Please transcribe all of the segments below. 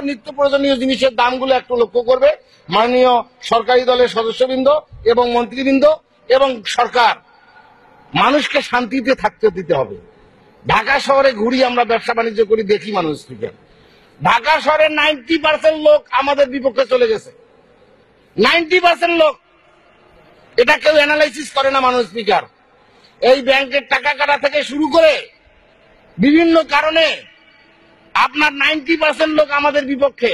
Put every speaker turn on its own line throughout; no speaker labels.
নিত্য প্রয়োজনীয় জিনিসের দামগুলো একটু লক্ষ্য করবে মাননীয় সরকারি দলের সদস্যবৃন্দ এবং মন্ত্রীবৃন্দ এবং সরকার। মানুষকে শান্তিতে থাকতে দিতে হবে। ঢাকা শহরে ঘুরি, আমরা ব্যবসা বাণিজ্য করি, দেখি মানুষ থেকে ঢাকা শহরের 90% লোক আমাদের বিপক্ষে চলে গেছে। 90% লোক, এটা কেউ অ্যানালাইসিস করে না। মানুষ স্পিকার, এই ব্যাংকের টাকা কাটা থেকে শুরু করে বিভিন্ন কারণে আপনার 90% লোক আমাদের বিপক্ষে,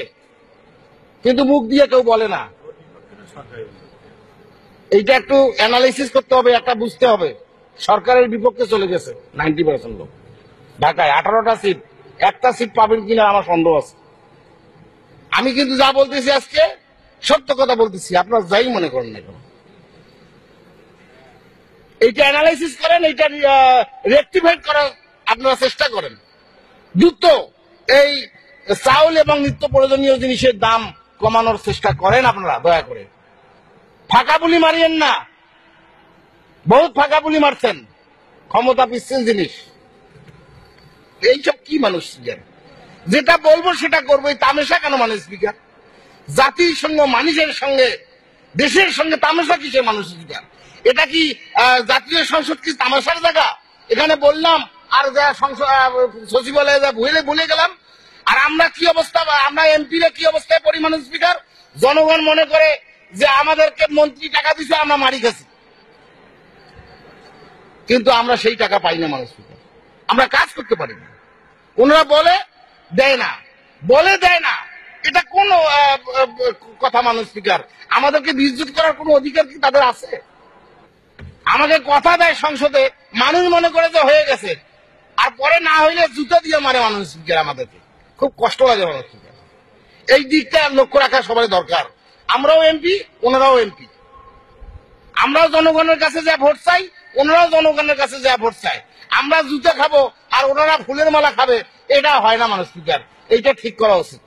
কিন্তু মুখ দিয়ে কেউ বলে না। এইটা একটু অ্যানালাইসিস করতে হবে, একটা বুঝতে হবে। সরকারের বিপক্ষে চলে গেছে 90% লোক। ঢাকায় 18টা সিট, একটা সিট পাবেন কিনা আমার সন্দেহ আছে। আমি কিন্তু যা বলতেছি আজকে সত্য কথা বলতেছি, আপনারা যাই মনে করেন না কেন, এইটা অ্যানালাইসিস করেন, এইটা রেকটিফাইড করার আপনারা চেষ্টা করেন। দ্রুত এই চাউল এবং নিত্য প্রয়োজনীয় জিনিসের দাম কমানোর চেষ্টা করেন আপনারা, দয়া করে। ফাঁকা বুলি মারিয়েন না, বহুত ফাঁকা বুলি মারছেন। ক্ষমতা পিচ্ছিল জিনিস, এইসব কি মানুষ স্পিকার? যেটা বলবো সেটা করবো, এই তামেশা কেন মানুষ স্পিকার? জাতির সঙ্গে, মানুষের সঙ্গে, দেশের সঙ্গে তামেশা কিসের মানুষ স্পিকার? এটা কি জাতীয় সংসদ কি তামাশার জায়গা? এখানে বললাম আর যা সচিবালয়ে যা ভুলে গেলাম। আর আমরা কি অবস্থা, আমরা এমপিরা কি অবস্থায় পড়ি মানুষ স্পিকার? জনগণ মনে করে যে আমাদেরকে মন্ত্রী টাকা দিছে, আমরা মারি গেছি, কিন্তু আমরা সেই টাকা পাই না মানুষ স্পিকার। আমরা কাজ করতে পারি না। ওনারা বলে দেয় না, এটা কোন কথা মানুষ স্পিকার? আমাদেরকে বিদ্যুৎ করার কোন অধিকার কি তাদের আছে? আমাকে কথা দেয় সংসদে, মানুষ মনে করে যে হয়ে গেছে, আর পরে না হইলে জুতা দিয়ে মারে মানুষ স্পিকার। আমাদেরকে খুব কষ্ট লাগে মানুষ স্পিকার। এই দিকটা লক্ষ্য রাখা সবাই দরকার। আমরাও এমপি, ওনারাও এমপি। আমরাও জনগণের কাছে যা ভোট চাই, ওনারাও জনগণের কাছে যা ভোট চাই। আমরা জুতা খাবো আর ওনারা ফুলের মালা খাবে, এটা হয় না মানুষ স্পিকার। এইটা ঠিক করা উচিত।